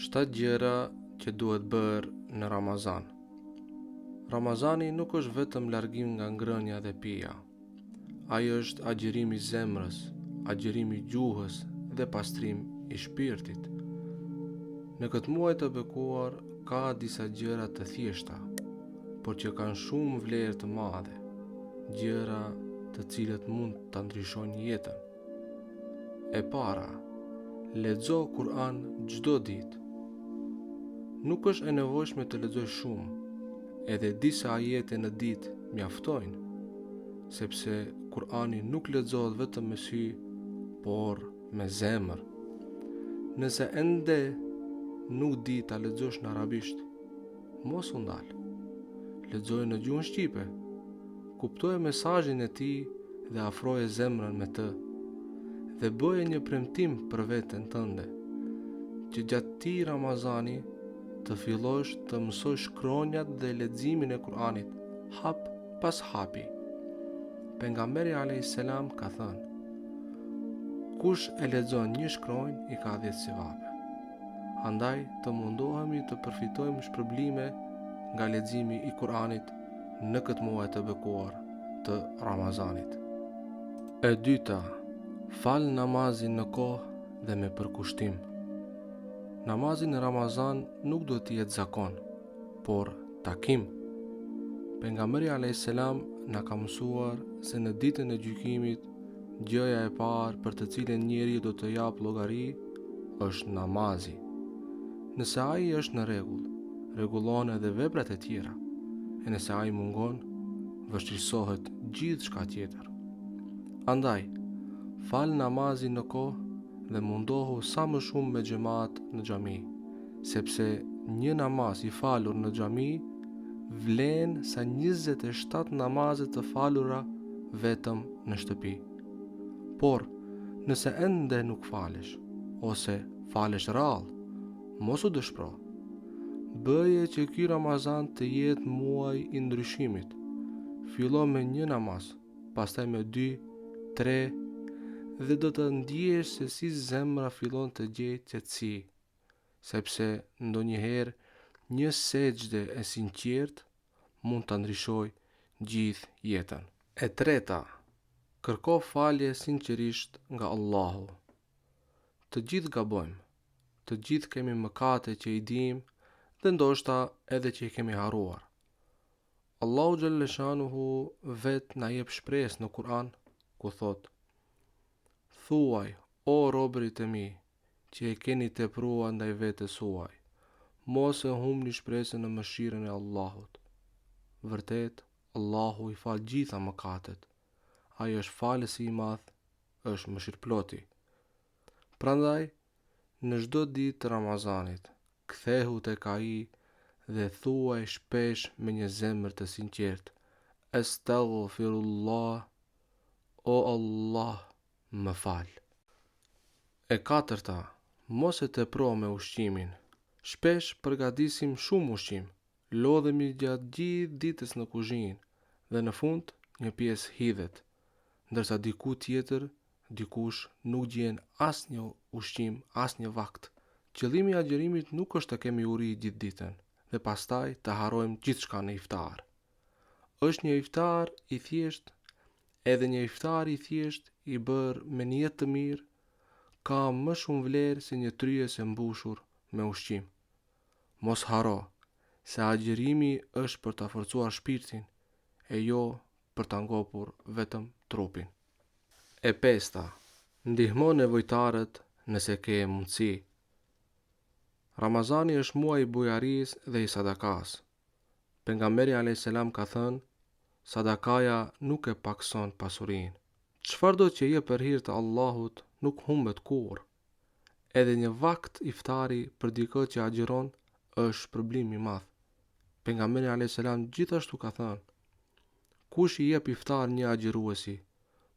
7 gjëra që duhet bërë në Ramazan. Ramazani nuk është vetëm largim nga ngrënia dhe pija. Ai është agjërimi i zemrës, agjërimi i gjuhës dhe pastrim i shpirtit. Në këtë muaj të bekuar ka disa gjëra të thjeshta, por që kanë shumë vlerë të madhe, gjëra të cilët mund ta ndryshojnë jetën. E para, lexo Kur'an çdo ditë. Nuk është e nevojshme të lexosh shumë, edhe disa ajete në ditë mjaftojnë, sepse Kur'ani nuk lexohet vetëm me sy, por me zemër. Nëse ende nuk di ta lexosh në arabisht, mos u ndal. Lexoje në gjuhën shqipe, kuptoje mesazhin e tij dhe afroje zemrën me të, dhe bëje një premtim për veten tënde, që gjatë këtij Ramazani të fillosh të mësosh shkronjat dhe leximin e Kur'anit, hap pas hapi. Pejgamberi a.s. ka thënë: kush e lexon një shkronjë i ka 10 sivape. Andaj të mundohemi të përfitojmë shpërblime nga leximi i Kur'anit në këtë muaj të bekuar të Ramazanit. E dyta, fal namazin në kohë dhe me përkushtim. Namazi në Ramazan nuk duhet të jetë zakon, por takim. Pejgamberi a.s. na ka mësuar se në ditën e gjykimit, gjëja e parë për të cilën njeriu do të jap llogari është namazi. Nëse ai është në rregull, rregullon edhe veprat e tjera, e nëse ai mungon, vështirësohet gjithçka tjetër. Andaj, fal namazin në kohë dhe mundohu sa më shumë me xhamat në xhami, sepse një namaz i falur në xhami vlen sa 27 namaze të falura vetëm në shtëpi. Por, nëse ende nuk falesh, ose falesh rrallë, mos u dëshpro. Bëje që ky Ramazan të jetë muaj i ndryshimit. Fillo me një namaz, pastaj me 2, 3, dhe do të ndjesh se si zemra fillon të gjejë qetësi, sepse ndonjëherë një sejdë e sinqertë mund ta ndryshojë gjithë jetën. E treta, kërko falje sinqerisht nga Allahu. Të gjithë gabojmë, të gjithë kemi mëkate që i dimë dhe ndoshta edhe që i kemi harruar. Allahu xhaleshanuhu vet na jep shpresë në Kur'an ku thotë: thuaj, o robërit e mi, që e keni tepruar ndaj vetes suaj, mos e humni shpresën në mëshirën e Allahut. Vërtet, Allahu i fal gjitha mëkatet. Ai është falësi i madh, është mëshirëploti. Prandaj, në çdo ditë të Ramazanit, kthehu tek ai dhe thuaj shpesh me një zemër të sinqertë: Astaghfirullah, o Allah, më fal. E katërta, mos e tepro me ushqimin. Shpesh përgatisim shumë ushqim, lodhemi gjatë gjithë ditës në kuzhinë dhe në fund një pjesë hidhet, ndërsa dikush nuk gjen asnjë ushqim, asnjë vakt. Qëllimi i agjërimit nuk është të kemi uri gjithë ditën dhe pastaj të harrojmë gjithçka në iftar. Është një iftar i thjeshtë, edhe një iftar i thjesht i bërë me niyet të mirë ka më shumë vlerë se një tryezë e mbushur me ushqim. Mos haro se agjërimi është për ta forcuar shpirtin e jo për ta ngopur vetëm trupin. E pesta, ndihmo nevojtarët nëse ke mundësi. Ramazani është muaj i bujarisë dhe i sadakas. Pejgamberi a.s. ka thënë: sadakaja nuk e pakson pasurinë. Çfarëdo që jep për hir të Allahut nuk humbet kurrë. Edhe një vakt iftari për dikë që agjiron është shpërblim i madh. Pejgamberi a.s. gjithashtu ka thënë: kush i jep iftar një agjëruesi,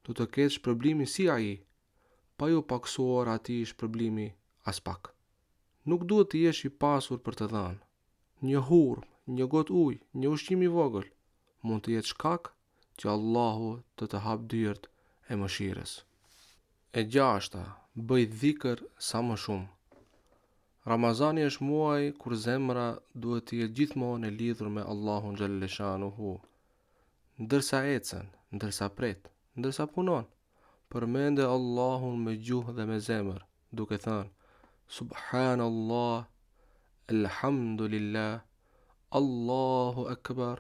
do të ketë shpërblimin si ai, pa ju paksuar atij shpërblimi as pak. Nuk duhet të jesh i pasur për të dhënë. Një hurmë, një gotë ujë, një ushqim i vogël mund të jetë shkak që Allahu të hap dyert e mëshirës. E gjashta, bëj dhikr sa më shumë. Ramazani është muaj kur zemra duhet të jetë gjithmonë e lidhur me Allahun xhalleshanuhu. Ndërsa ecën, ndërsa pret, ndërsa punon, përmende Allahun me gjuhë dhe me zemër, duke thënë Subhanallah, Elhamdulillah, Allahu Akbar,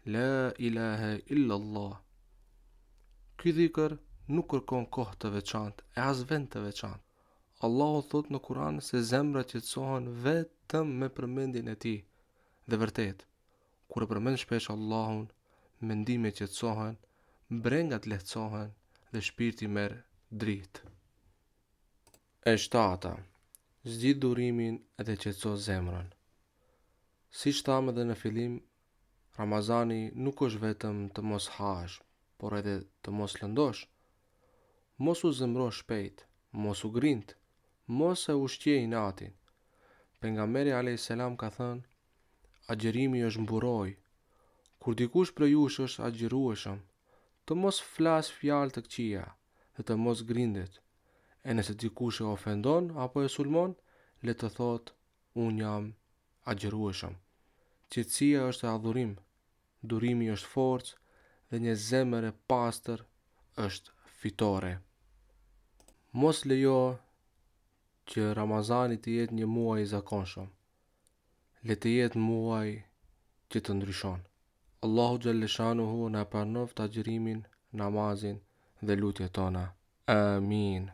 La ilaha illallah. Ky dhikr nuk kërkon kohë të veçantë e as vend të veçantë. Allahu thot në Kur'an se zemrat qetësohen vetëm me përmendjen e tij. Dhe vërtet, kur e përmend shpesh Allahun, mendimet qetësohen, brengat lehtësohen dhe shpirti merr dritë. E shtata, zgjidh durimin edhe qetëso zemrën. Siç thamë edhe në fillim, Ramazani nuk është vetëm të mos hash, por edhe të mos lëndosh. Mos u zemro shpejt, mos u grind, mos e ushqje inatin. Pejgamberi a.s. ka thënë, agjerimi është mburoj. Kur dikush prej jush është agjerueshëm, të mos flas fjalë të këqija dhe të mos grindet. E nëse dikush e ofendon apo e sulmon, le të thotë, unë jam agjerueshëm. Qetësia është adhurim, durimi është forcë dhe një zemër e pastër është fitore. Mos lejo që Ramazani të jetë një muaj i zakonshëm. Le të jetë muaj që të ndryshon. Allahu xhalleshanuhu na pranoft agjërimin, namazin dhe lutjet tona. Amin.